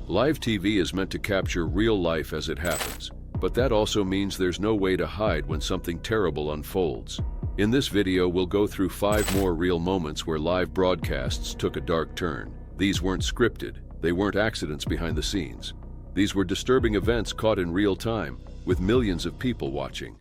Live TV is meant to capture real life as it happens, but that also means there's no way to hide when something terrible unfolds. In this video, we'll go through 5 more real moments where live broadcasts took a dark turn. These weren't scripted, they weren't accidents behind the scenes. These were disturbing events caught in real time, with millions of people watching.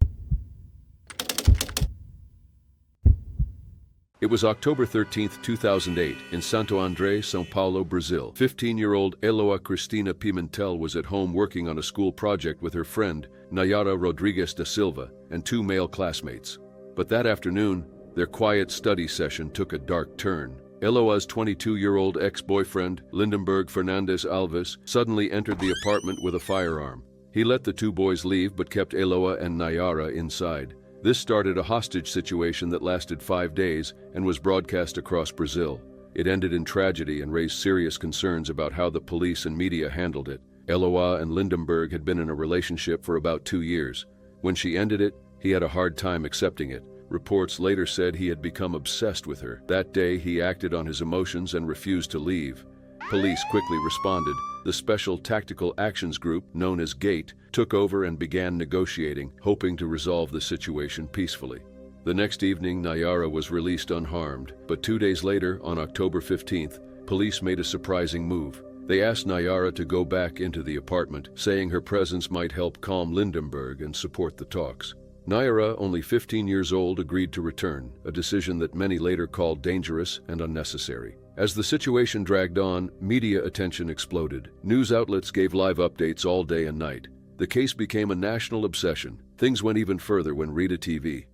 It was October 13, 2008, in Santo André, São Paulo, Brazil. 15-year-old Eloa Cristina Pimentel was at home working on a school project with her friend, Nayara Rodrigues da Silva, and 2 male classmates. But that afternoon, their quiet study session took a dark turn. Eloa's 22-year-old ex-boyfriend, Lindenberg Fernandes Alves, suddenly entered the apartment with a firearm. He let the 2 boys leave but kept Eloa and Nayara inside. This started a hostage situation that lasted 5 days and was broadcast across Brazil. It ended in tragedy and raised serious concerns about how the police and media handled it. Eloa and Lindenberg had been in a relationship for about 2 years. When she ended it, he had a hard time accepting it. Reports later said he had become obsessed with her. That day, he acted on his emotions and refused to leave. Police quickly responded. The Special Tactical Actions Group, known as GATE, took over and began negotiating, hoping to resolve the situation peacefully. The next evening, Nayara was released unharmed, but 2 days later, on October 15th, police made a surprising move. They asked Nayara to go back into the apartment, saying her presence might help calm Lindenberg and support the talks. Nayara, only 15 years old, agreed to return, a decision that many later called dangerous and unnecessary. As the situation dragged on, media attention exploded. News outlets gave live updates all day and night. The case became a national obsession. Things went even further when Rita TV.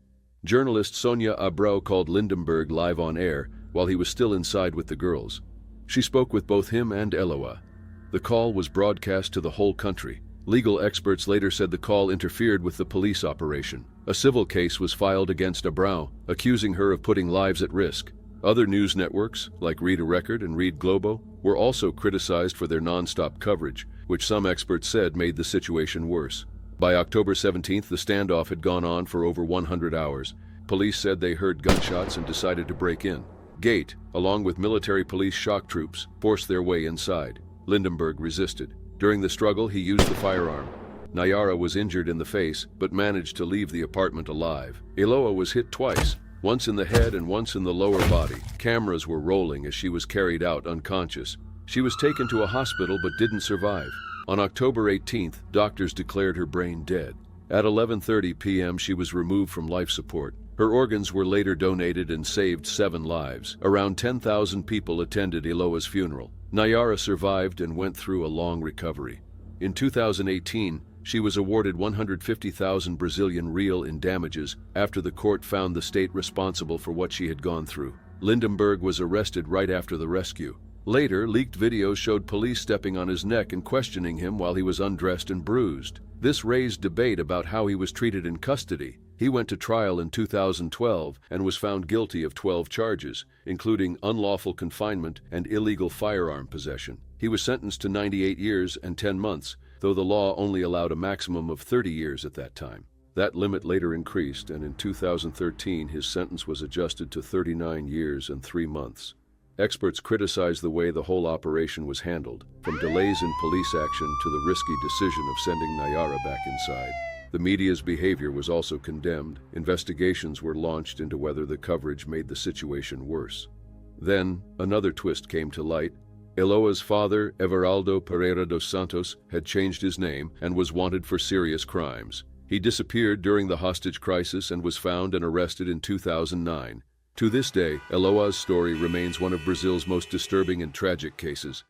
Journalist Sonia Abreu called Lindenberg live on air while he was still inside with the girls. She spoke with both him and Eloa. The call was broadcast to the whole country. Legal experts later said the call interfered with the police operation. A civil case was filed against Abreu, accusing her of putting lives at risk. Other news networks, like Read a Record and Read Globo, were also criticized for their non-stop coverage, which some experts said made the situation worse. By October 17th, the standoff had gone on for over 100 hours. Police said they heard gunshots and decided to break in. GATE, along with military police shock troops, forced their way inside. Lindenberg resisted. During the struggle, he used the firearm. Nayara was injured in the face, but managed to leave the apartment alive. Eloa was hit twice, once in the head and once in the lower body. Cameras were rolling as she was carried out unconscious. She was taken to a hospital but didn't survive. On October 18th, doctors declared her brain dead. At 11:30 p.m., she was removed from life support. Her organs were later donated and saved 7 lives. Around 10,000 people attended Eloa's funeral. Nayara survived and went through a long recovery. In 2018, she was awarded 150,000 Brazilian real in damages after the court found the state responsible for what she had gone through. Lindenberg was arrested right after the rescue. Later, leaked videos showed police stepping on his neck and questioning him while he was undressed and bruised. This raised debate about how he was treated in custody. He went to trial in 2012 and was found guilty of 12 charges, including unlawful confinement and illegal firearm possession. He was sentenced to 98 years and 10 months, though the law only allowed a maximum of 30 years at that time. That limit later increased, and in 2013 his sentence was adjusted to 39 years and 3 months. Experts criticized the way the whole operation was handled, from delays in police action to the risky decision of sending Nayara back inside. The media's behavior was also condemned. Investigations were launched into whether the coverage made the situation worse. Then, another twist came to light. Eloa's father, Everaldo Pereira dos Santos, had changed his name and was wanted for serious crimes. He disappeared during the hostage crisis and was found and arrested in 2009. To this day, Eloa's story remains one of Brazil's most disturbing and tragic cases.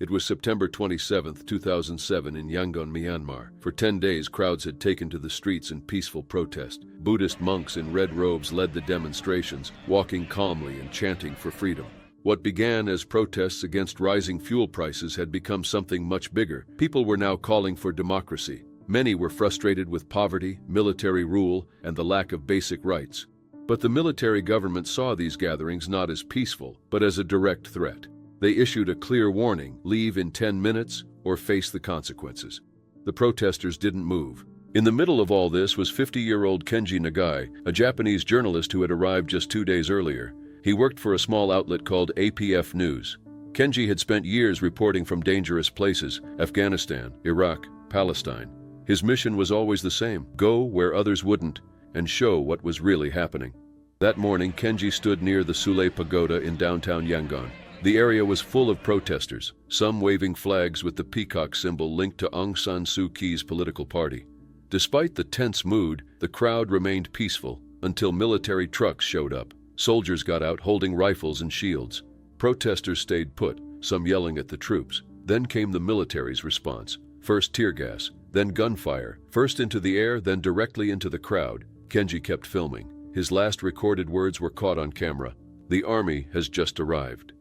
It was September 27, 2007 in Yangon, Myanmar. For 10 days, crowds had taken to the streets in peaceful protest. Buddhist monks in red robes led the demonstrations, walking calmly and chanting for freedom. What began as protests against rising fuel prices had become something much bigger. People were now calling for democracy. Many were frustrated with poverty, military rule, and the lack of basic rights. But the military government saw these gatherings not as peaceful, but as a direct threat. They issued a clear warning: leave in 10 minutes or face the consequences. The protesters didn't move. In the middle of all this was 50-year-old Kenji Nagai, a Japanese journalist who had arrived just 2 days earlier. He worked for a small outlet called APF News. Kenji had spent years reporting from dangerous places: Afghanistan, Iraq, Palestine. His mission was always the same: go where others wouldn't and show what was really happening. That morning, Kenji stood near the Sule Pagoda in downtown Yangon. The area was full of protesters, some waving flags with the peacock symbol linked to Aung San Suu Kyi's political party. Despite the tense mood, the crowd remained peaceful until military trucks showed up. Soldiers got out holding rifles and shields. Protesters stayed put, some yelling at the troops. Then came the military's response. First tear gas, then gunfire, first into the air, then directly into the crowd. Kenji kept filming. His last recorded words were caught on camera. "The army has just arrived.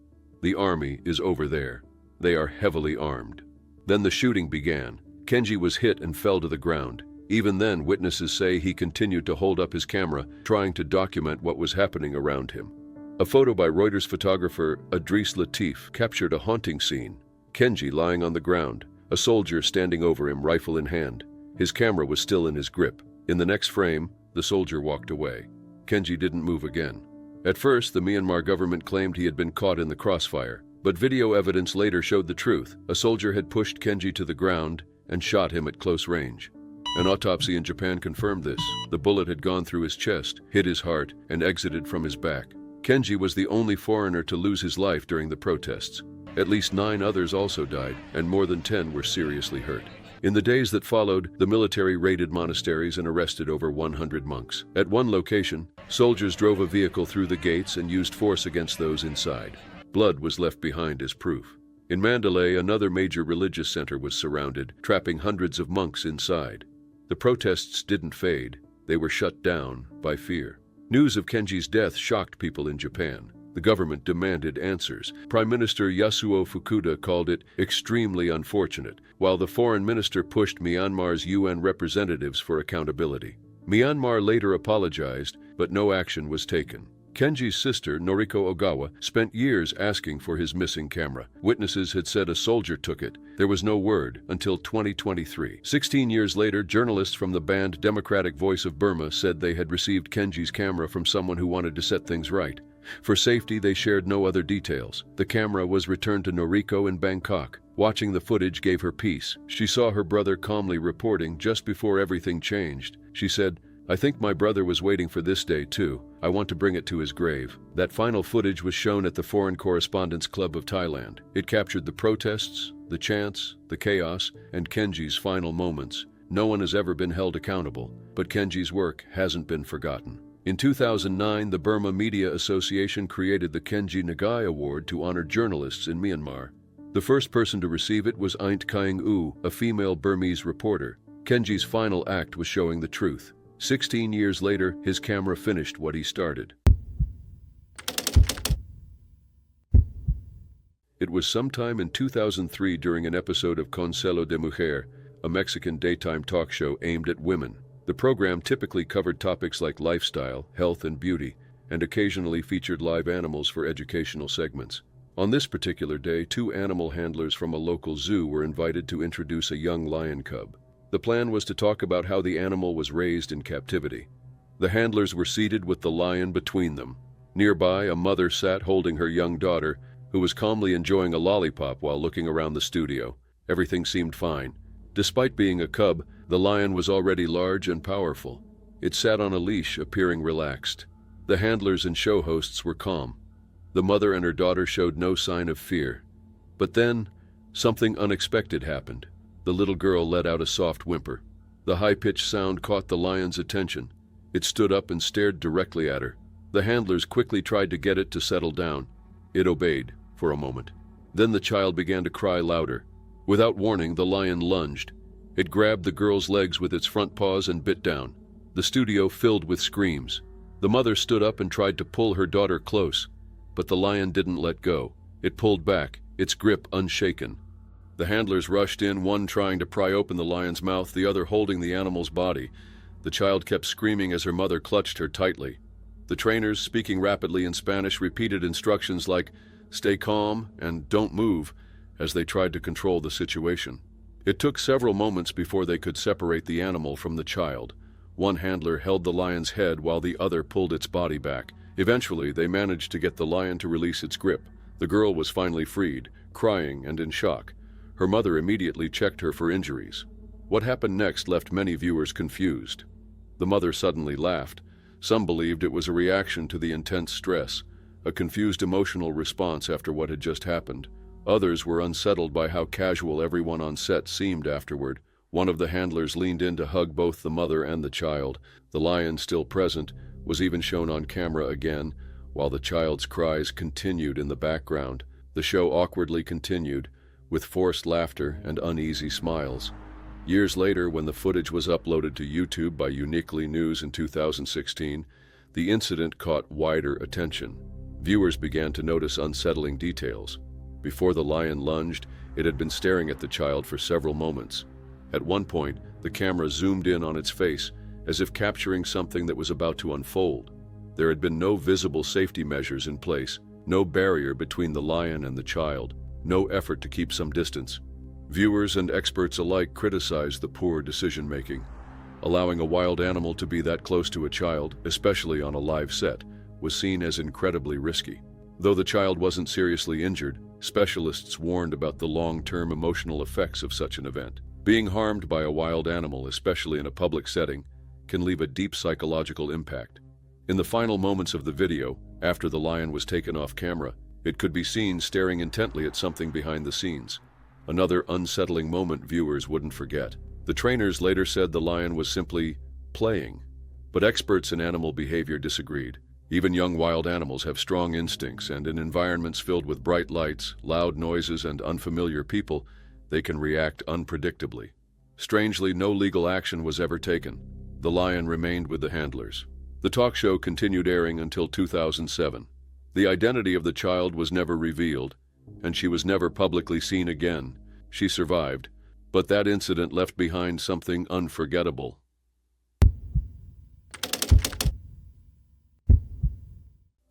The army is over there. They are heavily armed." Then the shooting began. Kenji was hit and fell to the ground. Even then, witnesses say he continued to hold up his camera, trying to document what was happening around him. A photo by Reuters photographer Idris Latif captured a haunting scene. Kenji lying on the ground, a soldier standing over him, rifle in hand. His camera was still in his grip. In the next frame, the soldier walked away. Kenji didn't move again. At first, the Myanmar government claimed he had been caught in the crossfire, but video evidence later showed the truth. A soldier had pushed Kenji to the ground and shot him at close range. An autopsy in Japan confirmed this. The bullet had gone through his chest, hit his heart, and exited from his back. Kenji was the only foreigner to lose his life during the protests. At least 9 others also died, and more than 10 were seriously hurt. In the days that followed, the military raided monasteries and arrested over 100 monks. At one location, soldiers drove a vehicle through the gates and used force against those inside. Blood was left behind as proof. In Mandalay, another major religious center was surrounded, trapping hundreds of monks inside. The protests didn't fade. They were shut down by fear. News of Kenji's death shocked people in Japan. The government demanded answers. Prime Minister Yasuo Fukuda called it extremely unfortunate, while the foreign minister pushed Myanmar's UN representatives for accountability. Myanmar later apologized, but no action was taken. Kenji's sister, Noriko Ogawa, spent years asking for his missing camera. Witnesses had said a soldier took it. There was no word until 2023. 16 years later, journalists from the banned Democratic Voice of Burma said they had received Kenji's camera from someone who wanted to set things right. For safety, they shared no other details. The camera was returned to Noriko in Bangkok. Watching the footage gave her peace. She saw her brother calmly reporting just before everything changed. She said, "I think my brother was waiting for this day too. I want to bring it to his grave." That final footage was shown at the Foreign Correspondents Club of Thailand. It captured the protests, the chants, the chaos, and Kenji's final moments. No one has ever been held accountable, but Kenji's work hasn't been forgotten. In 2009, the Burma Media Association created the Kenji Nagai Award to honor journalists in Myanmar. The first person to receive it was Aint Kaing U, a female Burmese reporter. Kenji's final act was showing the truth. 16 years later, his camera finished what he started. It was sometime in 2003 during an episode of Consuelo de Mujer, a Mexican daytime talk show aimed at women. The program typically covered topics like lifestyle, health, and beauty, and occasionally featured live animals for educational segments. On this particular day, 2 animal handlers from a local zoo were invited to introduce a young lion cub. The plan was to talk about how the animal was raised in captivity. The handlers were seated with the lion between them. Nearby, a mother sat holding her young daughter, who was calmly enjoying a lollipop while looking around the studio. Everything seemed fine. Despite being a cub, the lion was already large and powerful. It sat on a leash, appearing relaxed. The handlers and show hosts were calm. The mother and her daughter showed no sign of fear. But then, something unexpected happened. The little girl let out a soft whimper. The high-pitched sound caught the lion's attention. It stood up and stared directly at her. The handlers quickly tried to get it to settle down. It obeyed for a moment. Then the child began to cry louder. Without warning, the lion lunged. It grabbed the girl's legs with its front paws and bit down. The studio filled with screams. The mother stood up and tried to pull her daughter close, but the lion didn't let go. It pulled back, its grip unshaken. The handlers rushed in, one trying to pry open the lion's mouth, the other holding the animal's body. The child kept screaming as her mother clutched her tightly. The trainers, speaking rapidly in Spanish, repeated instructions like, "Stay calm" and "Don't move," as they tried to control the situation. It took several moments before they could separate the animal from the child. One handler held the lion's head while the other pulled its body back. Eventually, they managed to get the lion to release its grip. The girl was finally freed, crying and in shock. Her mother immediately checked her for injuries. What happened next left many viewers confused. The mother suddenly laughed. Some believed it was a reaction to the intense stress, a confused emotional response after what had just happened. Others were unsettled by how casual everyone on set seemed afterward. One of the handlers leaned in to hug both the mother and the child. The lion, still present, was even shown on camera again, while the child's cries continued in the background. The show awkwardly continued, with forced laughter and uneasy smiles. Years later, when the footage was uploaded to YouTube by Uniquely News in 2016, the incident caught wider attention. Viewers began to notice unsettling details. Before the lion lunged, it had been staring at the child for several moments. At one point, the camera zoomed in on its face, as if capturing something that was about to unfold. There had been no visible safety measures in place, no barrier between the lion and the child, no effort to keep some distance. Viewers and experts alike criticized the poor decision-making. Allowing a wild animal to be that close to a child, especially on a live set, was seen as incredibly risky. Though the child wasn't seriously injured, specialists warned about the long-term emotional effects of such an event. Being harmed by a wild animal, especially in a public setting, can leave a deep psychological impact. In the final moments of the video, after the lion was taken off camera, it could be seen staring intently at something behind the scenes. Another unsettling moment viewers wouldn't forget. The trainers later said the lion was simply playing, but experts in animal behavior disagreed. Even young wild animals have strong instincts, and in environments filled with bright lights, loud noises, and unfamiliar people, they can react unpredictably. Strangely, no legal action was ever taken. The lion remained with the handlers. The talk show continued airing until 2007. The identity of the child was never revealed, and she was never publicly seen again. She survived, but that incident left behind something unforgettable.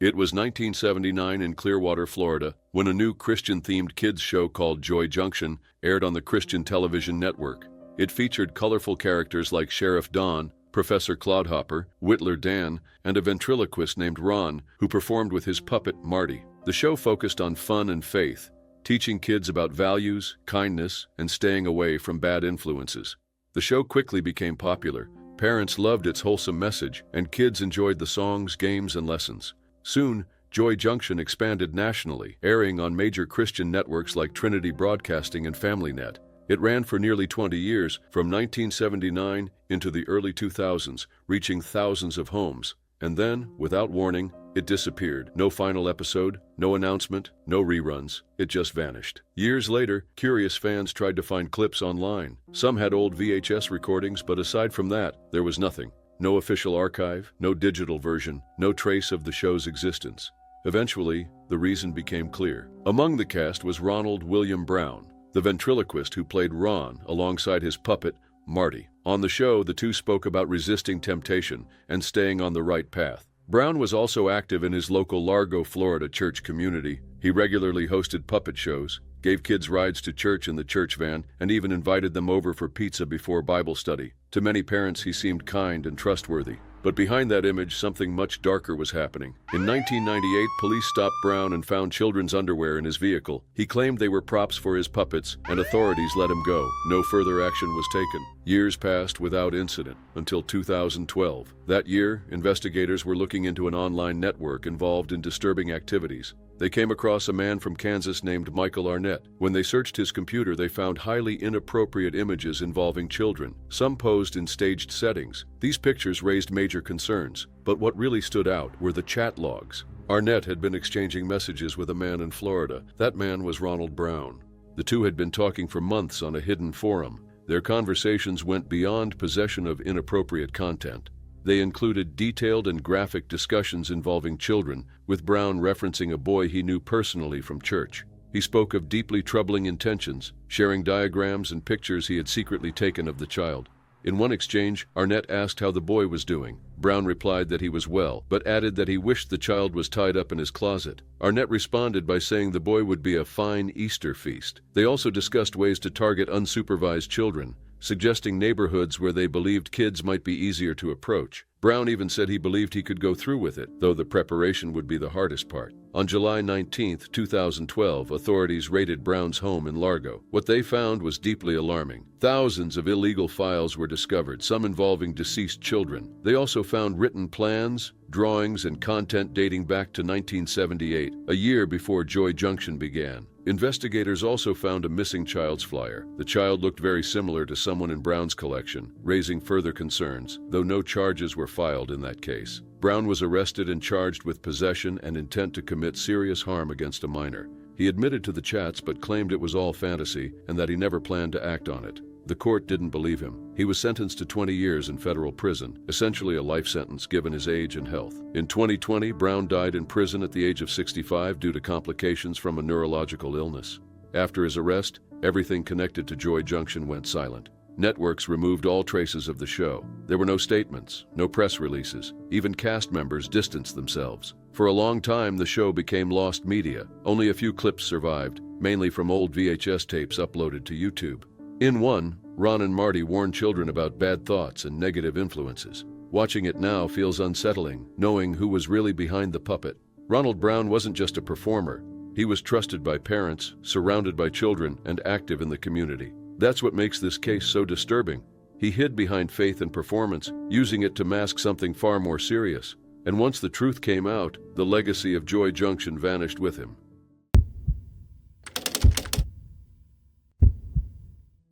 It was 1979 in Clearwater, Florida, when a new Christian-themed kids show called Joy Junction aired on the Christian television network. It featured colorful characters like Sheriff Don, Professor Clodhopper, Whittler Dan, and a ventriloquist named Ron, who performed with his puppet Marty. The show focused on fun and faith, teaching kids about values, kindness, and staying away from bad influences. The show quickly became popular. Parents loved its wholesome message, and kids enjoyed the songs, games, and lessons. Soon, Joy Junction expanded nationally, airing on major Christian networks like Trinity Broadcasting and FamilyNet. It ran for nearly 20 years, from 1979 into the early 2000s, reaching thousands of homes. And then, without warning, it disappeared. No final episode, no announcement, no reruns. It just vanished. Years later, curious fans tried to find clips online. Some had old VHS recordings, but aside from that, there was nothing. No official archive, no digital version, no trace of the show's existence. Eventually, the reason became clear. Among the cast was Ronald William Brown, the ventriloquist who played Ron alongside his puppet, Marty. On the show, the two spoke about resisting temptation and staying on the right path. Brown was also active in his local Largo, Florida church community. He regularly hosted puppet shows, gave kids rides to church in the church van, and even invited them over for pizza before Bible study. To many parents, he seemed kind and trustworthy. But behind that image, something much darker was happening. In 1998, police stopped Brown and found children's underwear in his vehicle. He claimed they were props for his puppets, and authorities let him go. No further action was taken. Years passed without incident, until 2012. That year, investigators were looking into an online network involved in disturbing activities. They came across a man from Kansas named Michael Arnett. When they searched his computer, they found highly inappropriate images involving children, some posed in staged settings. These pictures raised major concerns, but what really stood out were the chat logs. Arnett had been exchanging messages with a man in Florida. That man was Ronald Brown. The two had been talking for months on a hidden forum. Their conversations went beyond possession of inappropriate content. They included detailed and graphic discussions involving children, with Brown referencing a boy he knew personally from church. He spoke of deeply troubling intentions, sharing diagrams and pictures he had secretly taken of the child. In one exchange, Arnett asked how the boy was doing. Brown replied that he was well, but added that he wished the child was tied up in his closet. Arnett responded by saying the boy would be a fine Easter feast. They also discussed ways to target unsupervised children, suggesting neighborhoods where they believed kids might be easier to approach. Brown even said he believed he could go through with it, though the preparation would be the hardest part. On July 19, 2012, authorities raided Brown's home in Largo. What they found was deeply alarming. Thousands of illegal files were discovered, some involving deceased children. They also found written plans, drawings, and content dating back to 1978, a year before Joy Junction began. Investigators also found a missing child's flyer. The child looked very similar to someone in Brown's collection, raising further concerns, though no charges were filed in that case. Brown was arrested and charged with possession and intent to commit serious harm against a minor. He admitted to the chats but claimed it was all fantasy and that he never planned to act on it. The court didn't believe him. He was sentenced to 20 years in federal prison, essentially a life sentence given his age and health. In 2020, Brown died in prison at the age of 65 due to complications from a neurological illness. After his arrest, everything connected to Joy Junction went silent. Networks removed all traces of the show. There were no statements, no press releases. Even cast members distanced themselves. For a long time, the show became lost media. Only a few clips survived, mainly from old VHS tapes uploaded to YouTube. In one, Ron and Marty warn children about bad thoughts and negative influences. Watching it now feels unsettling, knowing who was really behind the puppet. Ronald Brown wasn't just a performer. He was trusted by parents, surrounded by children, and active in the community. That's what makes this case so disturbing. He hid behind faith and performance, using it to mask something far more serious. And once the truth came out, the legacy of Joy Junction vanished with him.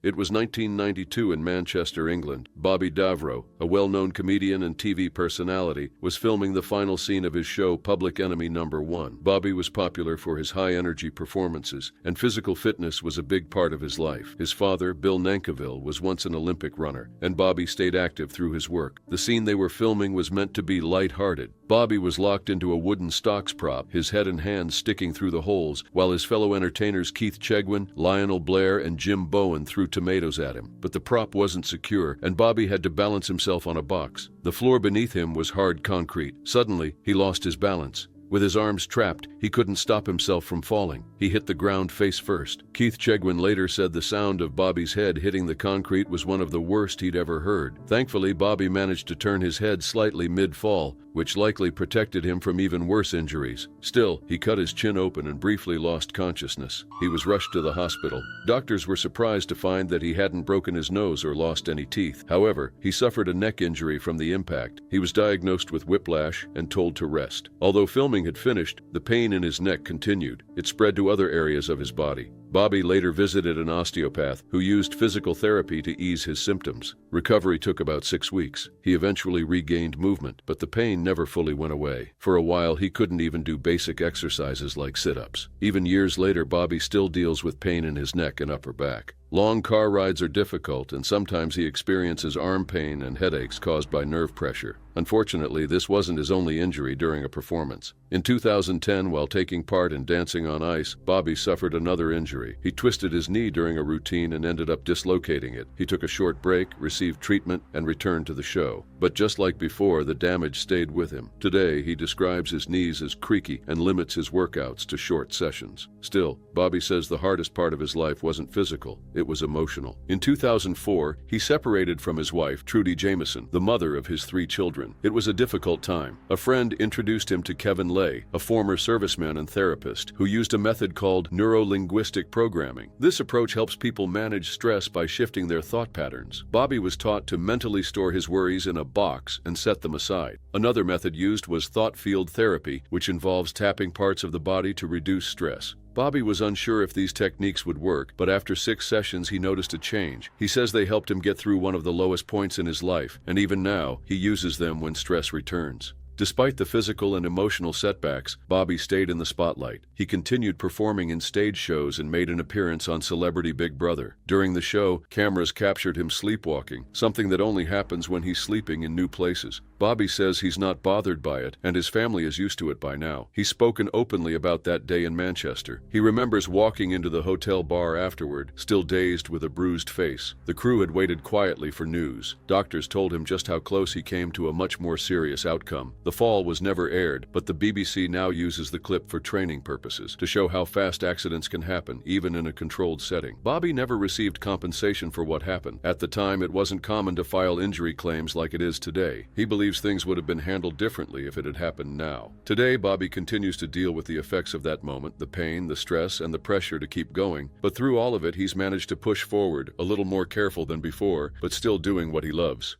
It was 1992 in Manchester, England. Bobby Davro, a well-known comedian and TV personality, was filming the final scene of his show Public Enemy No. 1. Bobby was popular for his high-energy performances, and physical fitness was a big part of his life. His father, Bill Nankivell, was once an Olympic runner, and Bobby stayed active through his work. The scene they were filming was meant to be light-hearted. Bobby was locked into a wooden stocks prop, his head and hands sticking through the holes, while his fellow entertainers Keith Chegwin, Lionel Blair, and Jim Bowen threw tomatoes at him. But the prop wasn't secure, and Bobby had to balance himself on a box. The floor beneath him was hard concrete. Suddenly, he lost his balance. With his arms trapped, he couldn't stop himself from falling. He hit the ground face first. Keith Chegwin later said the sound of Bobby's head hitting the concrete was one of the worst he'd ever heard. Thankfully, Bobby managed to turn his head slightly mid-fall, which likely protected him from even worse injuries. Still, he cut his chin open and briefly lost consciousness. He was rushed to the hospital. Doctors were surprised to find that he hadn't broken his nose or lost any teeth. However, he suffered a neck injury from the impact. He was diagnosed with whiplash and told to rest. Although filming had finished, the pain in his neck continued. It spread to other areas of his body. Bobby later visited an osteopath who used physical therapy to ease his symptoms. Recovery took about 6 weeks. He eventually regained movement, but the pain never fully went away. For a while, he couldn't even do basic exercises like sit-ups. Even years later, Bobby still deals with pain in his neck and upper back. Long car rides are difficult, and sometimes he experiences arm pain and headaches caused by nerve pressure. Unfortunately, this wasn't his only injury during a performance. In 2010, while taking part in Dancing on Ice, Bobby suffered another injury. He twisted his knee during a routine and ended up dislocating it. He took a short break, received treatment, and returned to the show. But just like before, the damage stayed with him. Today, he describes his knees as creaky and limits his workouts to short sessions. Still, Bobby says the hardest part of his life wasn't physical. It was emotional. In 2004, he separated from his wife, Trudy Jameson, the mother of his 3 children. It was a difficult time. A friend introduced him to Kevin Lay, a former serviceman and therapist, who used a method called neuro-linguistic programming. This approach helps people manage stress by shifting their thought patterns. Bobby was taught to mentally store his worries in a box and set them aside. Another method used was thought field therapy, which involves tapping parts of the body to reduce stress. Bobby was unsure if these techniques would work, but after 6 sessions he noticed a change. He says they helped him get through one of the lowest points in his life, and even now, he uses them when stress returns. Despite the physical and emotional setbacks, Bobby stayed in the spotlight. He continued performing in stage shows and made an appearance on Celebrity Big Brother. During the show, cameras captured him sleepwalking, something that only happens when he's sleeping in new places. Bobby says he's not bothered by it, and his family is used to it by now. He's spoken openly about that day in Manchester. He remembers walking into the hotel bar afterward, still dazed with a bruised face. The crew had waited quietly for news. Doctors told him just how close he came to a much more serious outcome. The fall was never aired, but the BBC now uses the clip for training purposes to show how fast accidents can happen, even in a controlled setting. Bobby never received compensation for what happened. At the time, it wasn't common to file injury claims like it is today. He believes believes things would have been handled differently if it had happened now. Today, Bobby continues to deal with the effects of that moment, the pain, the stress, and the pressure to keep going, but through all of it, he's managed to push forward, a little more careful than before, but still doing what he loves.